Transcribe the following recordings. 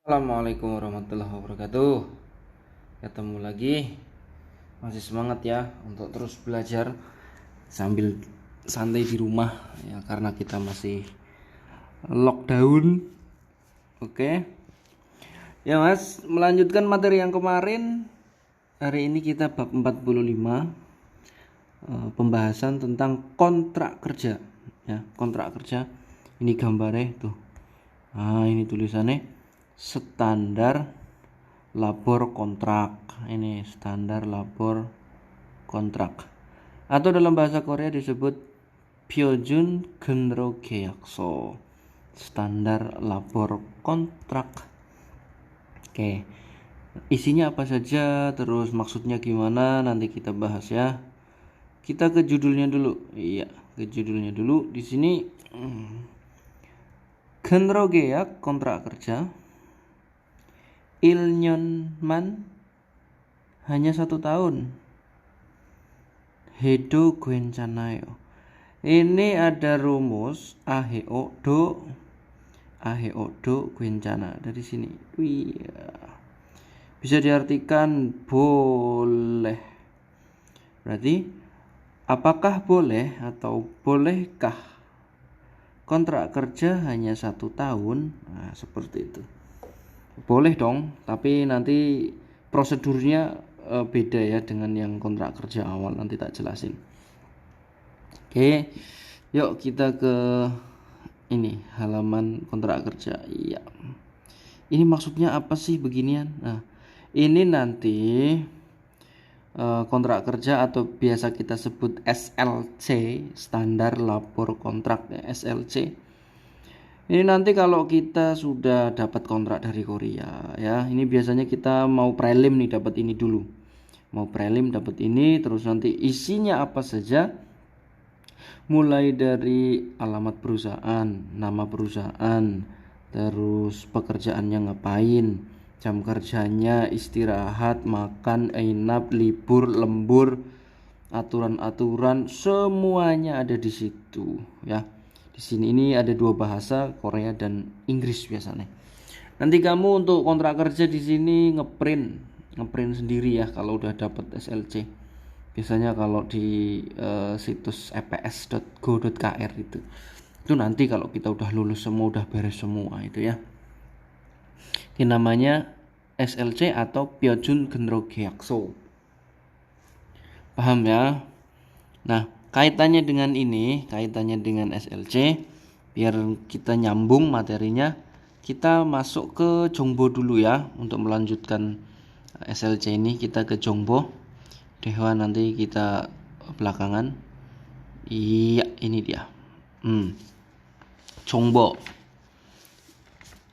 Assalamualaikum warahmatullahi wabarakatuh. Ketemu lagi. Masih semangat ya untuk terus belajar sambil santai di rumah ya, karena kita masih lockdown. Oke. Ya Mas, melanjutkan materi yang kemarin. Hari ini kita bab 45, pembahasan tentang kontrak kerja ya, kontrak kerja. Ini gambarnya tuh. Nah, ini tulisannya standar labor kontrak. Ini standar labor kontrak, atau dalam bahasa Korea disebut Pyojun Genro Keakso, standar labor kontrak. Oke, isinya apa saja, terus maksudnya gimana, nanti kita bahas ya. Kita ke judulnya dulu. Iya, ke judulnya dulu. Di sini Genro Keak, kontrak kerja. Ilnyonman, hanya 1 tahun. Hedo Gwencanayo. Ini ada rumus aheo do Gwencana dari sini. Bisa diartikan boleh. Berarti apakah boleh atau bolehkah kontrak kerja hanya 1 tahun? Nah, seperti itu. Boleh dong, tapi nanti prosedurnya beda ya dengan yang kontrak kerja awal, nanti tak jelasin. Oke, yuk kita ke ini halaman kontrak kerja. Iya, ini maksudnya apa sih beginian? Nah, ini nanti kontrak kerja atau biasa kita sebut SLC, standar labor kontrak ya, SLC. Ini nanti kalau kita sudah dapat kontrak dari Korea ya, ini biasanya kita mau prelim nih, dapat ini dulu. Mau prelim dapat ini, terus nanti isinya apa saja. Mulai dari alamat perusahaan, nama perusahaan, terus pekerjaannya ngapain, jam kerjanya, istirahat, makan, inap, libur, lembur, aturan-aturan, semuanya ada di situ ya. Di sini ini ada 2 bahasa, Korea dan Inggris biasanya. Nanti kamu untuk kontrak kerja di sini ngeprint sendiri ya kalau udah dapat SLC. Biasanya kalau di situs eps.go.kr itu nanti kalau kita udah lulus semua, udah beres semua itu ya. Ini namanya SLC atau Pyojun Genro Keakso. Paham ya? Nah, kaitannya dengan SLC, biar kita nyambung materinya, kita masuk ke Jongbo dulu ya. Untuk melanjutkan SLC ini kita ke Jongbo. Dewa nanti kita belakangan. Iya, ini dia. Jongbo.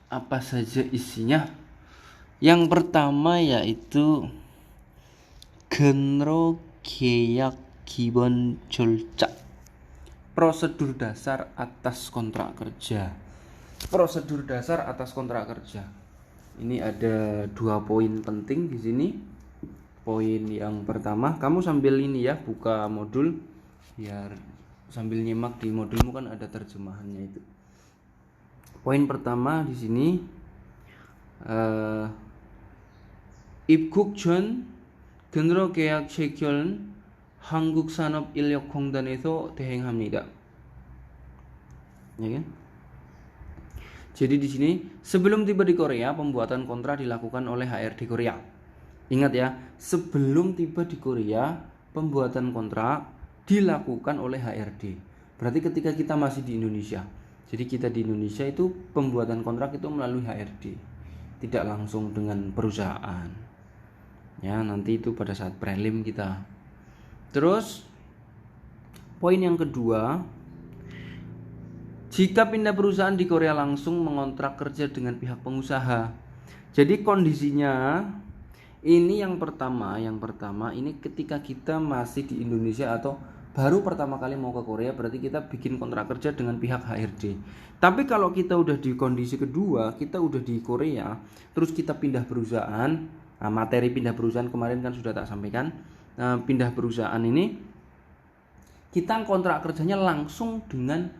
Apa saja isinya? Yang pertama yaitu Genro Keak Gibbon Jolcak, prosedur dasar atas kontrak kerja. Prosedur dasar atas kontrak kerja. Ini ada 2 poin penting di sini. Poin yang pertama, kamu sambil ini ya, buka modul biar sambil nyimak di modulmu kan ada terjemahannya itu. Poin pertama di sini, 입국전 근로 계약 체결은 한국산업인력공단에서 대행합니다. Ya kan? Jadi di sini sebelum tiba di Korea, pembuatan kontrak dilakukan oleh HRD Korea. Ingat ya, sebelum tiba di Korea, pembuatan kontrak dilakukan oleh HRD. Berarti ketika kita masih di Indonesia. Jadi kita di Indonesia itu pembuatan kontrak itu melalui HRD, tidak langsung dengan perusahaan. Ya, nanti itu pada saat prelim kita. Terus poin yang kedua, jika pindah perusahaan di Korea langsung mengontrak kerja dengan pihak pengusaha. Jadi kondisinya ini yang pertama ini ketika kita masih di Indonesia atau baru pertama kali mau ke Korea, berarti kita bikin kontrak kerja dengan pihak HRD. Tapi kalau kita udah di kondisi kedua, kita udah di Korea, terus kita pindah perusahaan. Nah, materi pindah perusahaan kemarin kan sudah tak sampaikan. Nah, pindah perusahaan ini kita kontrak kerjanya langsung dengan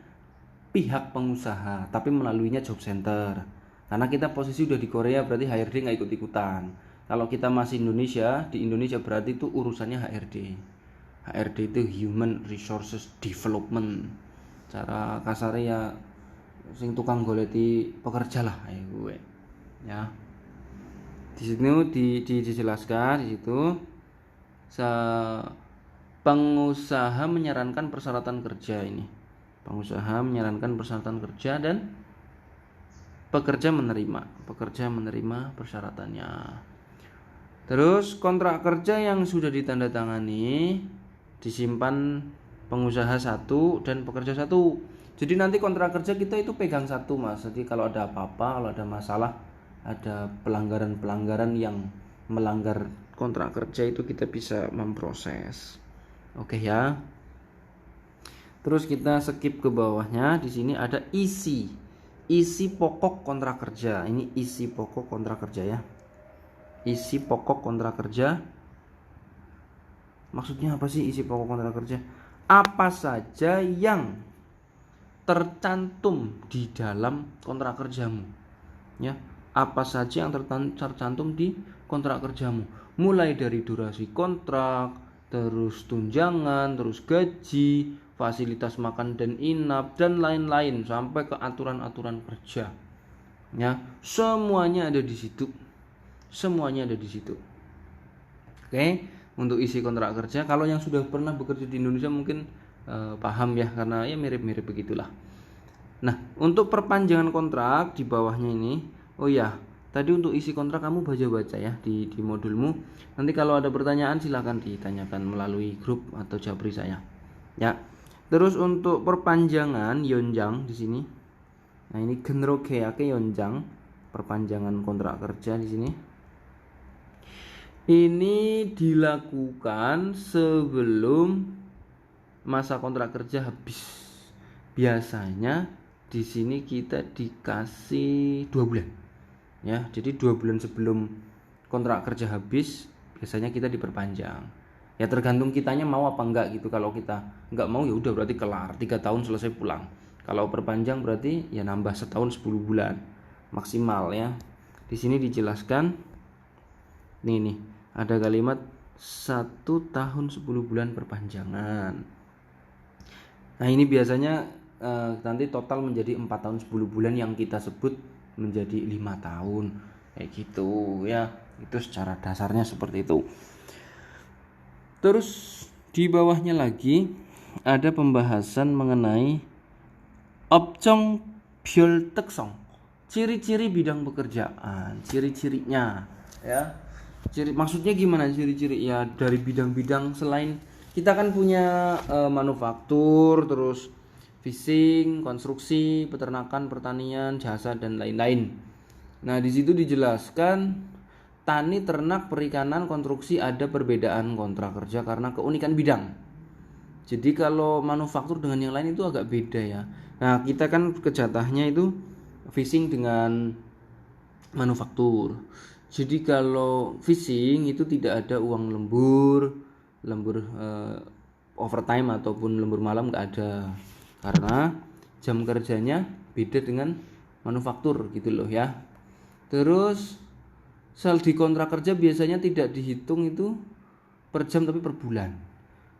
pihak pengusaha, tapi melaluinya job center. Karena kita posisi udah di Korea berarti HRD nggak ikut-ikutan. Kalau kita masih Indonesia, di Indonesia berarti itu urusannya HRD. HRD itu Human Resources Development. Cara kasarnya ya sing tukang goleti pekerja lah gue. Ya. Di sini dijelaskan di situ pengusaha menyarankan persyaratan kerja ini. Pengusaha menyarankan persyaratan kerja dan pekerja menerima persyaratannya. Terus kontrak kerja yang sudah ditandatangani disimpan pengusaha satu dan pekerja satu. Jadi nanti kontrak kerja kita itu pegang satu, Mas. Jadi kalau ada apa-apa, kalau ada masalah, ada pelanggaran-pelanggaran yang melanggar kontrak kerja itu kita bisa memproses. Oke ya. Terus kita skip ke bawahnya. Di sini ada isi pokok kontrak kerja. Ini isi pokok kontrak kerja ya. Isi pokok kontrak kerja. Maksudnya apa sih isi pokok kontrak kerja? Apa saja yang tercantum di dalam kontrak kerjamu. Ya, apa saja yang tercantum di kontrak kerjamu. Mulai dari durasi kontrak, terus tunjangan, terus gaji, fasilitas makan dan inap dan lain-lain sampai ke aturan-aturan kerja. Ya, semuanya ada di situ. Semuanya ada di situ. Oke, untuk isi kontrak kerja, kalau yang sudah pernah bekerja di Indonesia mungkin paham ya, karena ya mirip-mirip begitulah. Nah, untuk perpanjangan kontrak di bawahnya ini, oh ya, tadi untuk isi kontrak kamu baca-baca ya di modulmu. Nanti kalau ada pertanyaan silahkan ditanyakan melalui grup atau japri saya. Ya. Terus untuk perpanjangan yonjang di sini. Nah, ini genrokeake yonjang, perpanjangan kontrak kerja di sini. Ini dilakukan sebelum masa kontrak kerja habis. Biasanya di sini kita dikasih 2 bulan. Ya, jadi 2 bulan sebelum kontrak kerja habis biasanya kita diperpanjang. Ya tergantung kitanya mau apa enggak gitu. Kalau kita enggak mau ya udah berarti kelar, 3 tahun selesai pulang. Kalau perpanjang berarti ya nambah setahun 10 bulan maksimal ya. Di sini dijelaskan nih ada kalimat 1 tahun 10 bulan perpanjangan. Nah, ini biasanya nanti total menjadi 4 tahun 10 bulan yang kita sebut menjadi 5 tahun kayak gitu ya. Itu secara dasarnya seperti itu. Terus di bawahnya lagi ada pembahasan mengenai 업종 별 특성, ciri-ciri bidang pekerjaan, ciri-cirinya ya. Maksudnya gimana ciri-ciri ya dari bidang-bidang selain kita kan punya manufaktur, terus fishing, konstruksi, peternakan, pertanian, jasa dan lain-lain. Nah, di situ dijelaskan tani, ternak, perikanan, konstruksi ada perbedaan kontrak kerja karena keunikan bidang. Jadi kalau manufaktur dengan yang lain itu agak beda ya. Nah, kita kan kejatahnya itu fishing dengan manufaktur. Jadi kalau fishing itu tidak ada uang lembur overtime ataupun lembur malam nggak ada. Karena jam kerjanya beda dengan manufaktur gitu loh ya. Terus saldi kontrak kerja biasanya tidak dihitung itu per jam tapi per bulan.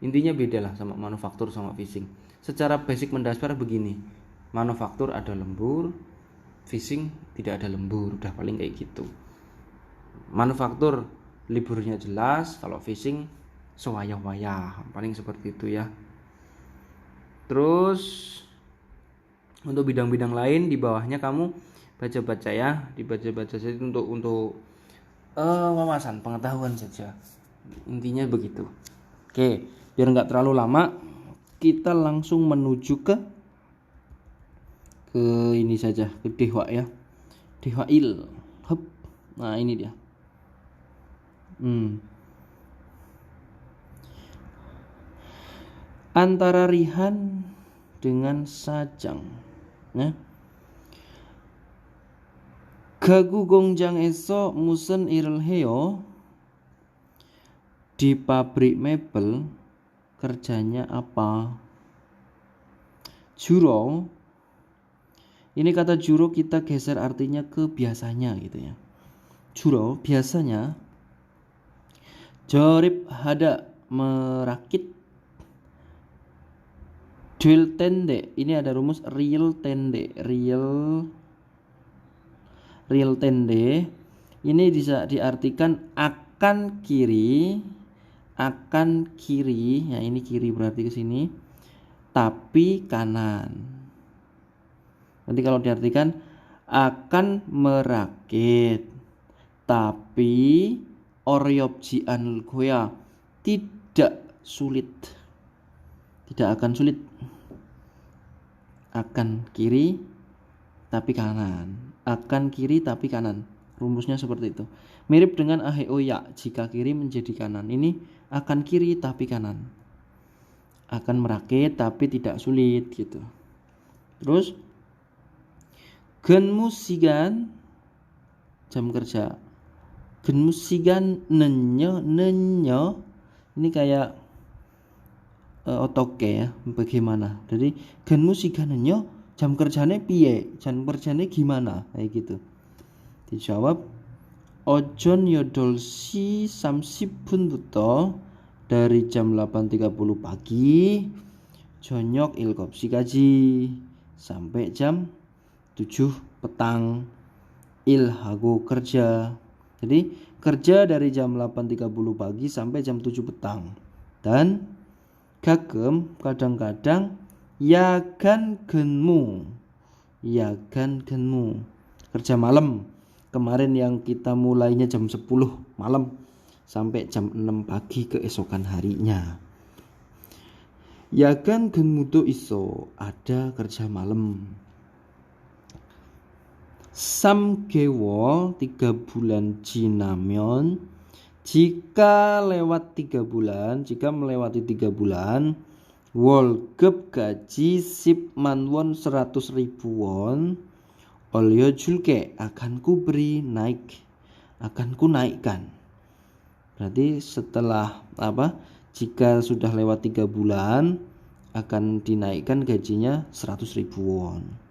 Intinya beda lah sama manufaktur sama fishing. Secara basic mendasar begini. Manufaktur ada lembur, fishing tidak ada lembur, udah paling kayak gitu. Manufaktur liburnya jelas, kalau fishing sewayah-wayah, paling seperti itu ya. Terus untuk bidang-bidang lain di bawahnya kamu baca-baca ya, dibaca-baca saja untuk wawasan, pengetahuan saja. Intinya begitu. Oke, biar nggak terlalu lama, kita langsung menuju ke ini saja, ke Dewa ya. Dewail. Hup. Nah, ini dia. Antara Rihan dengan Sajang ya. 가구 공장에서 무슨 일을 해요? Di pabrik mebel kerjanya apa? 주로 Ini kata juro kita geser artinya ke biasanya gitu ya. Juro biasanya. Jorib hada merakit. Dual tende, ini ada rumus real tende, real tende. Ini bisa diartikan akan kiri, ya ini kiri berarti ke sini, tapi kanan. Nanti kalau diartikan akan merakit, tapi oryopji anul goya, tidak sulit, tidak akan sulit, akan kiri tapi kanan, akan kiri tapi kanan, rumusnya seperti itu. Mirip dengan aheo ya, jika kiri menjadi kanan. Ini akan kiri tapi kanan, akan merakit tapi tidak sulit gitu. Terus genmusigan jam kerja, genmusigan nenyo ini kayak otoke ya, bagaimana. Jadi genmusigan nenyo jam kerjanya piye, jam kerjanya gimana, kayak gitu. Dijawab ojon yodolsi samsibunbuto, dari jam 8.30 pagi jonyok ilkopsi kaji sampai jam 7 petang ilhago kerja. Jadi kerja dari jam 8.30 pagi sampai jam 7 petang. Dan kadang-kadang yagan genmu, kerja malam. Kemarin yang kita mulainya jam 10 malam sampai jam 6 pagi keesokan harinya. Yagan genmudo iso, ada kerja malam. Samgewo 3 bulan jinamyon, jika lewat 3 bulan, jika melewati 3 bulan, wolgep gaji sip manwon 100.000 won, olyo julke, akan ku beri naik, akan ku naikkan. Berarti setelah jika sudah lewat 3 bulan akan dinaikkan gajinya 100.000 won.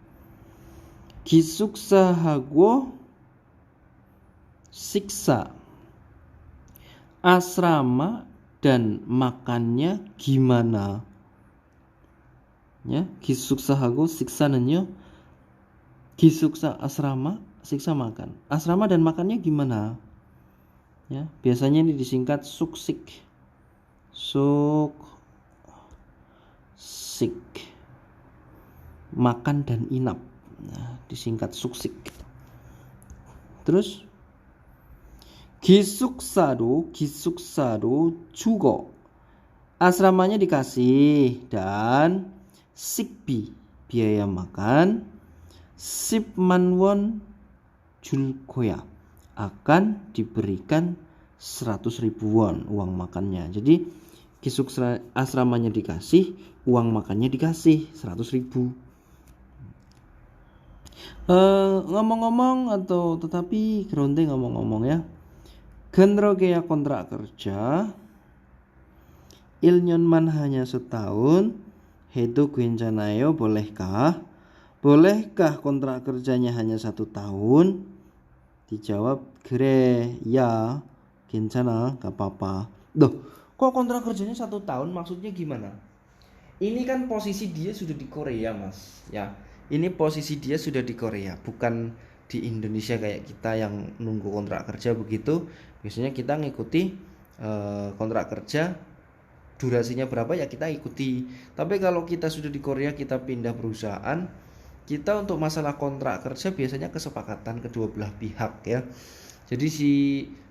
Gisuksa hagwo siksa, asrama dan makannya gimana ya. Gisuksa hagwo siksa nenyo, gisuksa asrama, siksa makan, asrama dan makannya gimana ya. Biasanya ini disingkat suksik, makan dan inap. Nah, disingkat suksik. Terus gisuksaru jugo, asramanya dikasih, dan sikbi, biaya makan, sipmanwon julkoya, akan diberikan 100.000 won uang makannya. Jadi gisuksa asramanya dikasih, uang makannya dikasih 100.000. Ngomong-ngomong atau tetapi geronde ngomong-ngomong ya, genrogeya kontrak kerja ilnyonman hanya setahun, hedo 괜찮아요, bolehkah kontrak kerjanya hanya 1 tahun? Dijawab kere ya, 괜찮아, gak apa-apa. Loh, kok kontrak kerjanya 1 tahun, maksudnya gimana? Ini kan posisi dia sudah di Korea mas ya. Ini posisi dia sudah di Korea, bukan di Indonesia kayak kita yang nunggu kontrak kerja begitu. Biasanya kita ngikuti kontrak kerja durasinya berapa ya kita ikuti. Tapi kalau kita sudah di Korea, kita pindah perusahaan, kita untuk masalah kontrak kerja biasanya kesepakatan kedua belah pihak ya. Jadi si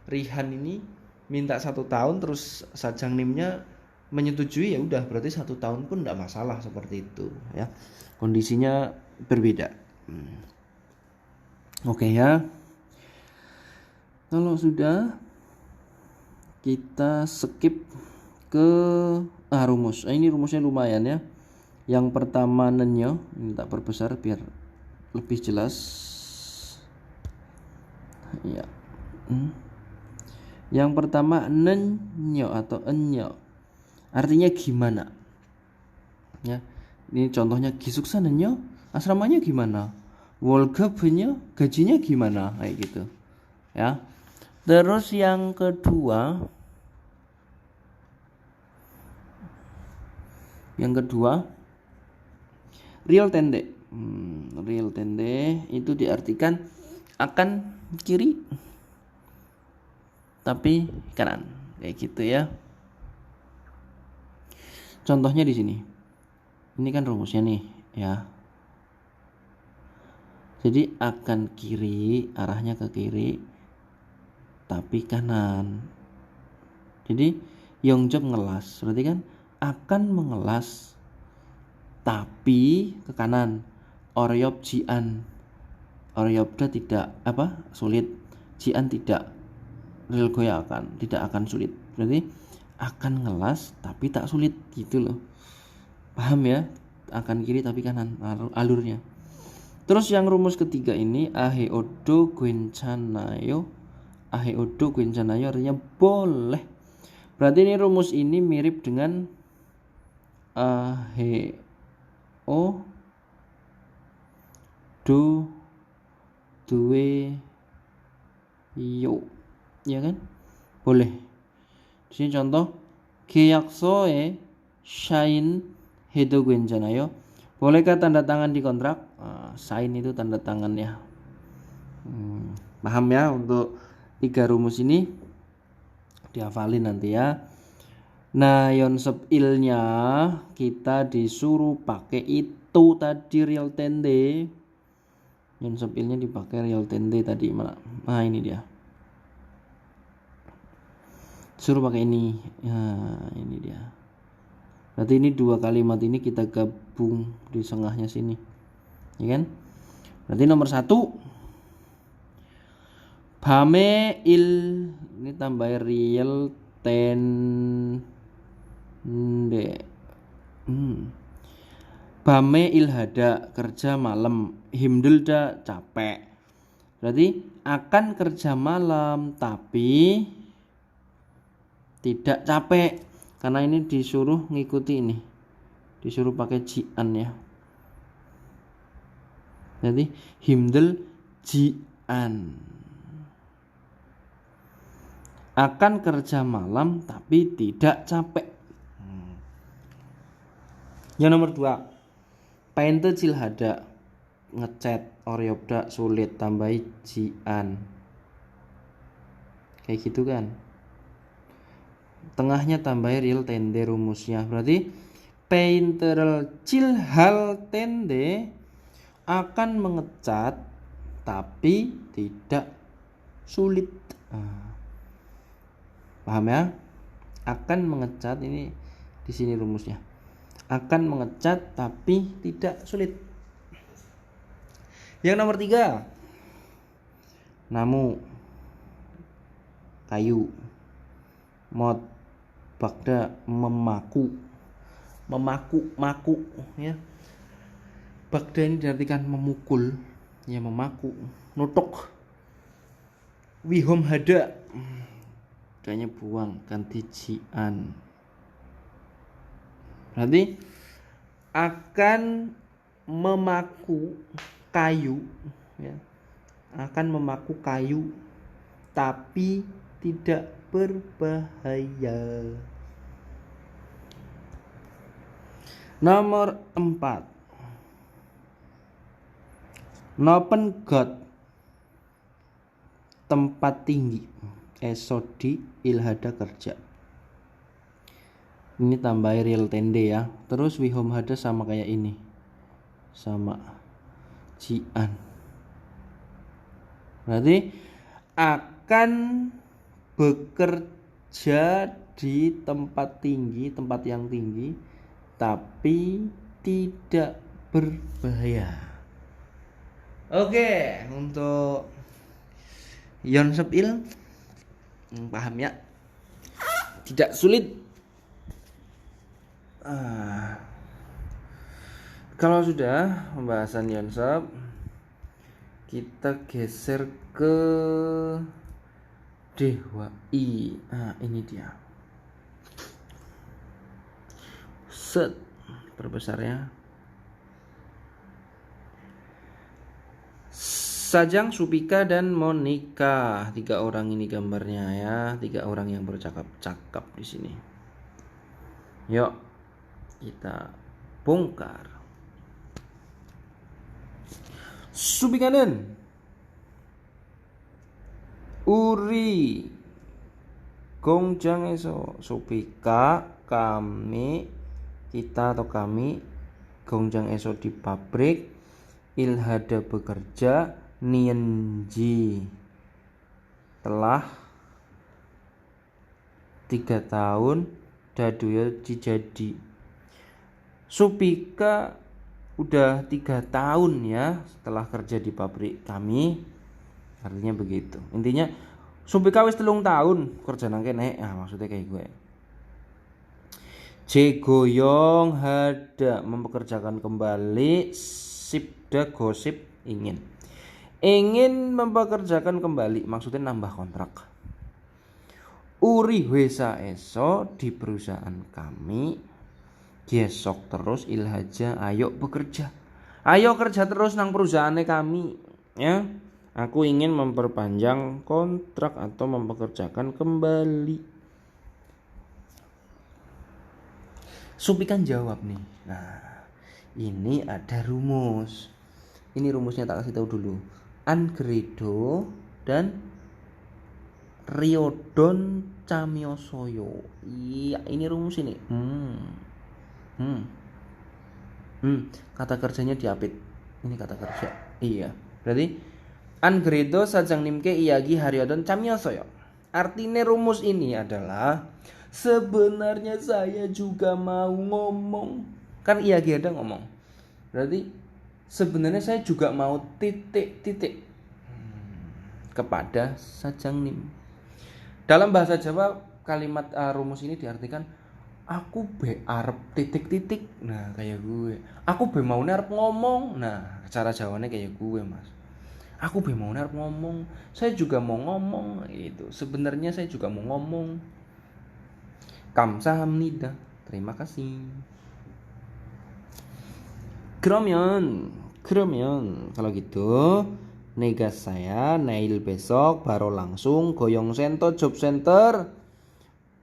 Rihan ini minta 1 tahun, terus Sajang Nimnya menyetujui, ya udah berarti 1 tahun pun tidak masalah, seperti itu ya. Kondisinya berbeda. Oke ya. Kalau sudah, kita skip ke rumus. Ini rumusnya lumayan ya. Yang pertama nenyo, ini tak perbesar biar lebih jelas. Ya. Yang pertama nenyo atau enyo, artinya gimana? Ya. Ini contohnya gisuksa nenyo, asramanya gimana? Wolgabenya gajinya gimana kayak gitu ya. Terus yang kedua real tende. Real tende itu diartikan akan kiri tapi kanan kayak gitu ya. Contohnya di sini. Ini kan rumusnya nih ya. Jadi akan kiri, arahnya ke kiri tapi kanan. Jadi Yongjob ngelas, berarti kan akan mengelas tapi ke kanan. Oryob jian. Oryobda tidak sulit. Jian tidak. Rilgoya tidak akan sulit. Berarti akan ngelas tapi tak sulit gitu loh. Paham ya? Akan kiri tapi kanan alurnya. Terus yang rumus ketiga ini aheodo gwenchanayo. Aheodo gwenchanayo artinya boleh. Berarti ini rumus ini mirip dengan aheo do duwe yo, ya kan? Boleh. Di sini contoh 계약서에 sign 해도 괜찮아요. Bolehkah tanda tangan di kontrak? Sign itu tanda tangan ya. Paham ya untuk 3 rumus ini? Dihafalin nanti ya. Nah, yonsep ilnya kita disuruh pakai itu tadi real tende. Yonsep ilnya dipakai real tende tadi. Nah, ini dia. Suruh pakai ini. Nah, ini dia. Berarti ini 2 kalimat ini kita gabung di tengahnya sini. Ya kan? Berarti nomor 1 Bame il, ini tambah real tende. Bame ilhada, kerja malam. Himdulda, capek. Berarti akan kerja malam tapi tidak capek. Karena ini disuruh ngikuti ini. Disuruh pakai jian ya. Jadi himdul jian. Akan kerja malam tapi tidak capek. Yang nomor 2 painte cilhada, ngecat. Oryobda sulit, tambahi jian. Kayak gitu kan. Tengahnya tambahi real tende rumusnya. Berarti painter cilhal tende akan mengecat tapi tidak sulit. Paham ya? Akan mengecat, ini di sini rumusnya. Akan mengecat tapi tidak sulit. Yang nomor 3 namu, kayu. Mod, bagda, memaku ya. Bagda ini diartikan memukul ya, memaku. Nutuk, wihom hada, kayaknya buang, ganti jian. Berarti akan memaku kayu ya. Akan memaku kayu tapi tidak berbahaya. Nomor 4 Nopen got, tempat tinggi. Esodi ilhada, kerja. Ini tambah real tende ya. Terus wihom hada sama kayak ini, sama jian. Berarti akan bekerja di tempat tinggi, tempat yang tinggi tapi tidak berbahaya. Oke, untuk yonsep il paham ya? Tidak sulit. Kalau sudah pembahasan yonsep, kita geser ke dewa i. Ini dia. Set, perbesarnya. Sajang, Supika, dan Monika. 3 orang ini gambarnya ya. 3 orang yang bercakap-cakap di sini. Yuk, kita bongkar. Supikanen. Uri. Gongjang eso. Supika, kita atau kami. Gongjang eso di pabrik. Ilhada bekerja. Nienji telah 3 tahun. Daduyo jadi. Supika udah 3 tahun ya setelah kerja di pabrik kami. Artinya begitu. Intinya Supika wis 3 tahun kerja nang kene. Maksudnya kayak gue. Jegoyong hada mempekerjakan kembali. Sipda gosip ingin mempekerjakan kembali, maksudnya nambah kontrak. Uri wesa eso di perusahaan kami. Gesok terus ilhaja, ayo bekerja. Ayo kerja terus nang perusahaannya kami ya. Aku ingin memperpanjang kontrak atau mempekerjakan kembali. Supikan jawab nih. Nah, ini ada rumus. Ini rumusnya tak kasih tahu dulu. Angredo dan Riodon Camiosoyo. Iya, ini rumus ini. Kata kerjanya diapit. Ini kata kerja. Iya. Berarti Angredo sajang nimke iyagi Haryodon Camiosoyo. Artinya rumus ini adalah sebenarnya saya juga mau ngomong. Kan iyagi ada ngomong. Berarti sebenarnya saya juga mau titik kepada sajang nim. Dalam bahasa Jawa kalimat rumus ini diartikan aku be arep titik-titik. Nah, kayak gue. Aku be mau arep ngomong. Nah, cara Jawanya kayak gue, Mas. Aku be mau arep ngomong. Saya juga mau ngomong gitu. Sebenarnya saya juga mau ngomong. Kamsahamnida. Terima kasih. Keramian kalau gitu negas saya Nail besok baru langsung goyong sento job center.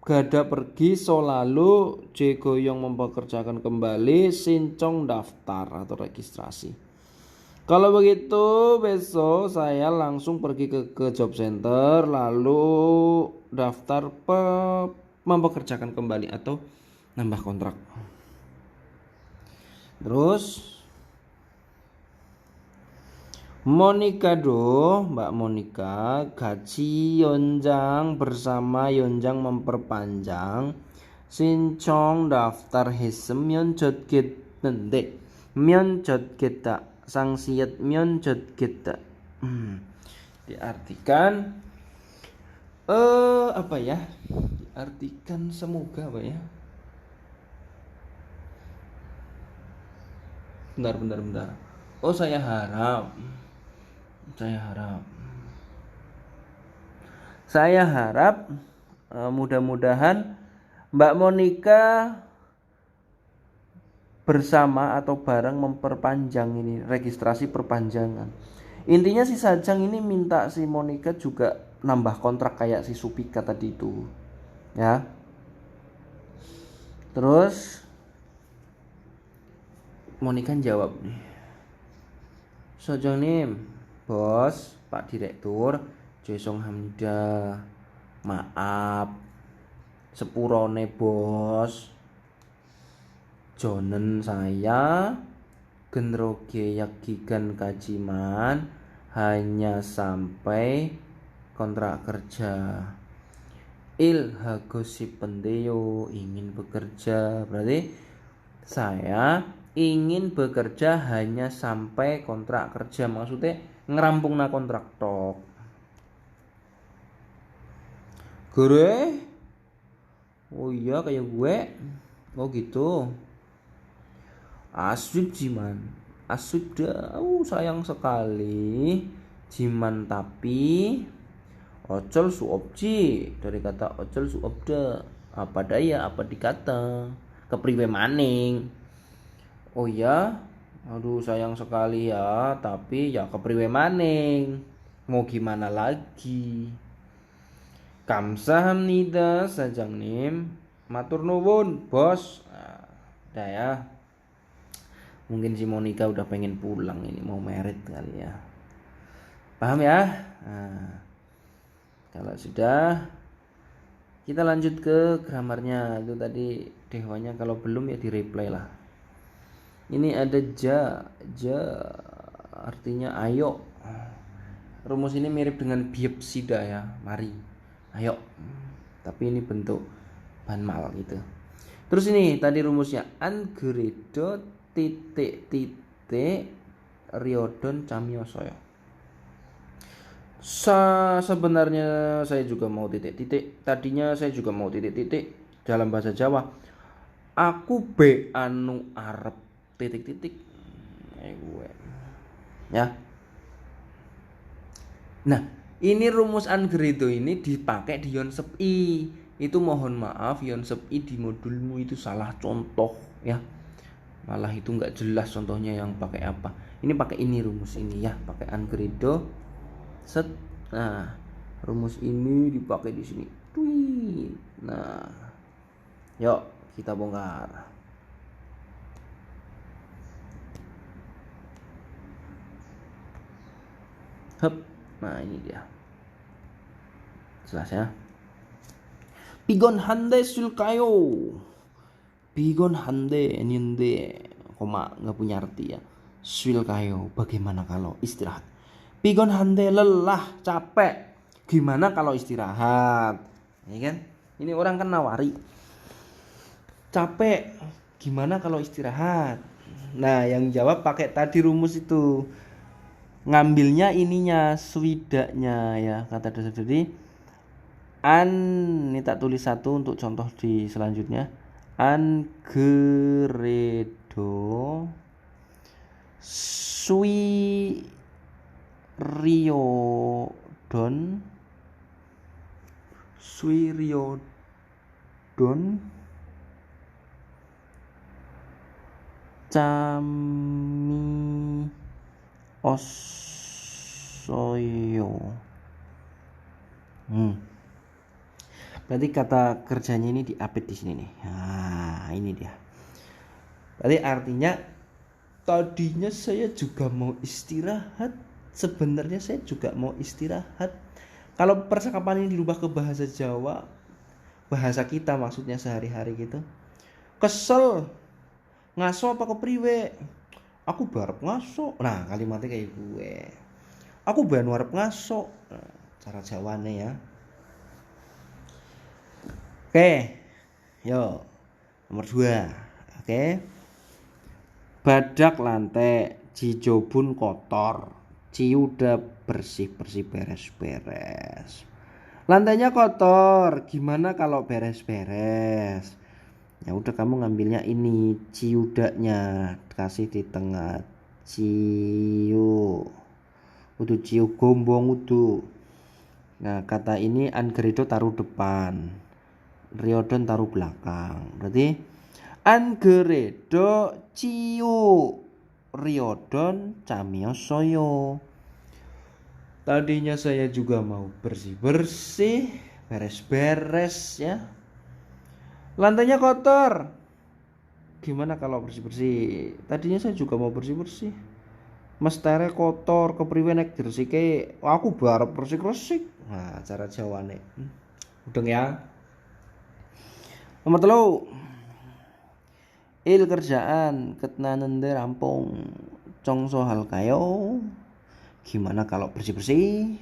Gada pergi solalu J goyong mempekerjakan kembali Sincong daftar atau registrasi. Kalau begitu besok saya langsung pergi ke job center lalu daftar mempekerjakan kembali atau nambah kontrak. Terus Monika Mbak Monika gaji Yonjang bersama Yonjang memperpanjang Sincong daftar hisem Myeonjot nende Myeonjot kita sangsiet Myeonjot kita diartikan apa ya? Diartikan semoga apa ya? Bentar. Oh, saya harap mudah-mudahan Mbak Monika bersama atau bareng memperpanjang ini registrasi perpanjangan. Intinya si Sajang ini minta si Monika juga nambah kontrak kayak si Supika tadi itu. Ya. Terus Monika jawab nih. Sajang nih, bos, Pak Direktur, Jesong Hamida, maaf, sepurone bos, jonen saya, genroge yakigan kajiman, hanya sampai kontrak kerja. Ilhagosi pendeyo ingin bekerja, berarti saya ingin bekerja hanya sampai kontrak kerja, maksudnya ngerampung na kontrak tok. Gue? Oh iya kayak gue. Oh gitu. Asik Jiman. Asik dah. Sayang sekali. Jiman tapi ocol suopji dari kata ocol suopda. Apa daya apa dikata kepriwe maning. Oh ya, Aduh sayang sekali ya, tapi ya kepriwe maning. Mau gimana lagi? Kamsahamnida sajangnim. Matur nuwun, Bos. Nah, udah ya. Mungkin si Monica udah pengen pulang ini mau merit kali ya. Paham ya? Nah, kalau sudah kita lanjut ke gramarnya. Itu tadi dehwanya kalau belum ya di replay lah. Ini ada ja, artinya ayo. Rumus ini mirip dengan biopsida ya, mari, ayo. Tapi ini bentuk banmal gitu. Terus ini tadi rumusnya anggeredo titik riodon camiosoyo. Sebenarnya saya juga mau titik-titik. Tadinya saya juga mau titik-titik dalam bahasa Jawa. Aku be anu arep titik-titik. Gue. Ya. Nah, ini rumus anggeredo ini dipakai di Yonsep I. Itu mohon maaf Yonsep I di modulmu itu salah contoh ya. Malah itu nggak jelas contohnya yang pakai apa. Ini pakai ini rumus ini ya, pakai anggeredo. Set. Nah, rumus ini dipakai di sini. Tweet. Nah, yuk kita bongkar. Hup. Nah, ini dia. Jelas ya. Pigon hande sulkayo. Pigon hande nyende. Koma nggak punya arti ya. Sulkayo. Bagaimana kalau istirahat? Pigon hande lelah, capek. Gimana kalau istirahat? Ya kan? Ini orang kan nawari. Capek. Gimana kalau istirahat? Nah, yang jawab pakai tadi rumus itu. Ngambilnya ininya, swidaknya ya, kata dasar. Jadi ini tak tulis satu untuk contoh di selanjutnya. Anggeredo Swiriodon Cami Osoyo. Berarti kata kerjanya ini diapit di sini nih. Nah, ini dia. Berarti artinya tadinya saya juga mau istirahat. Sebenarnya saya juga mau istirahat. Kalau percakapan ini dirubah ke bahasa Jawa, bahasa kita maksudnya sehari-hari gitu. Kesel. Ngaso apa kepriwe? Aku barep ngaso. Nah, kalimatnya kayak gue. Aku ban warep ngaso. Nah, cara Jawane ya. Oke. Yo. Nomor 2. Oke. Badak lantai, jijobun kotor. Ciuda bersih-bersih beres-beres. Lantainya kotor. Gimana kalau beres-beres? Ya udah kamu ngambilnya ini ciudanya kasih di tengah ciu gombong udu. Nah kata ini anggeredo taruh depan, riodon taruh belakang. Berarti anggeredo ciu riodon camiosoyo. Tadinya saya juga mau bersih-bersih, beres-beres ya. Lantainya kotor. Gimana kalau bersih-bersih? Tadinya saya juga mau bersih-bersih. Mestere kotor, kepriwe nek diresike. Aku barep bersih-bersih. Nah, cara jawane. Udeng ya. Nomor 3. Il kerjaan ketnanende rampung. Congso hal kayo. Gimana kalau bersih-bersih?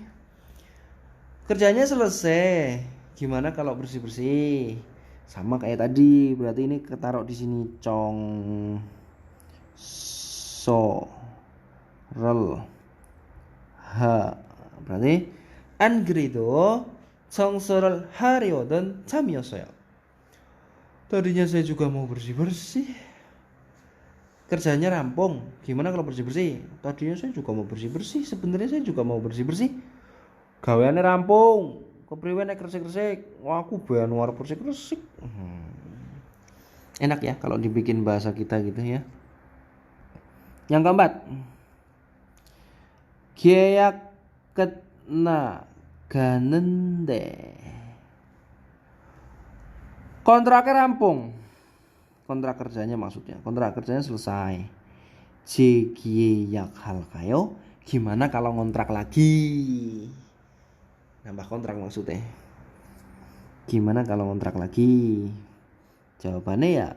Kerjanya selesai. Gimana kalau bersih-bersih? Sama kayak tadi, berarti ini ketaruh di sini cong so rel ha. Berarti anggeredo cong so rel hariodon camiosoyo. Tadinya saya juga mau bersih-bersih. Kerjanya rampung. Gimana kalau bersih-bersih? Tadinya saya juga mau bersih-bersih. Sebenarnya saya juga mau bersih-bersih. Gaweannya rampung. Kepriwe nek resik-resik. Wah, aku bahan war resik-resik. Enak ya kalau dibikin bahasa kita gitu ya. Yang keempat, 계약끝나 가는데. Kontraknya rampung. Kontrak kerjanya maksudnya. Kontrak kerjanya selesai. 재계약할까요? Gimana kalau ngontrak lagi? Nambah kontrak maksudnya. Gimana kalau ngontrak lagi? Jawabannya ya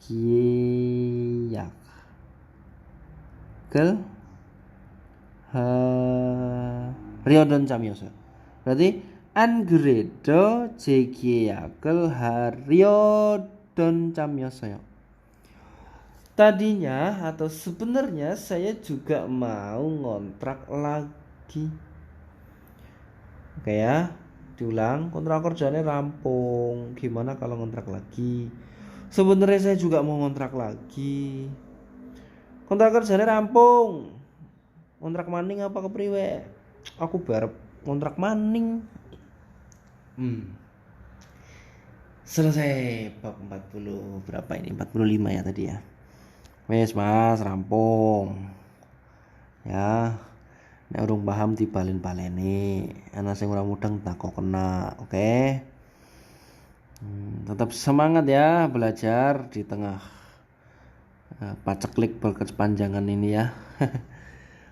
재계약. 하려던 잠이었어요. berarti 안 그래도 재계약을 하려던 잠이었어요. Tadinya atau sebenarnya saya juga mau ngontrak lagi. Oke ya, diulang. Kontrak kerjanya rampung. Gimana kalau ngontrak lagi? Sebenarnya saya juga mau ngontrak lagi. Kontrak kerjanya rampung. Kontrak maning apa kepriwe? Aku barep kontrak maning. Selesai bab 40 berapa ini? 45 ya tadi ya. Wes Mas, rampung. Ya. Nek urung paham dibalen-baleni. Ana sing ora mudeng takok kena, oke? Tetap semangat ya belajar di tengah paceklik berkepanjangan ini ya.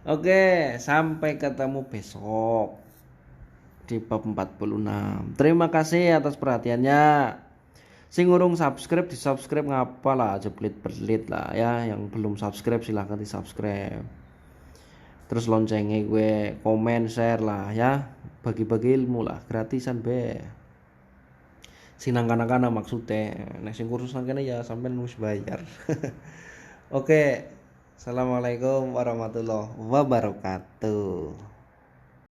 Oke, sampai ketemu besok di bab 46. Terima kasih atas perhatiannya. Sing urung subscribe di subscribe ngapa lah, jeplit berlit lah ya. Yang belum subscribe silahkan di subscribe. Terus loncengnya gue komen share lah ya. Bagi-bagi ilmu lah, gratisan be. Sinang kana maksudnya. Nek sing kursus nang kene ya sampean wis bayar. Oke. Assalamualaikum warahmatullahi wabarakatuh.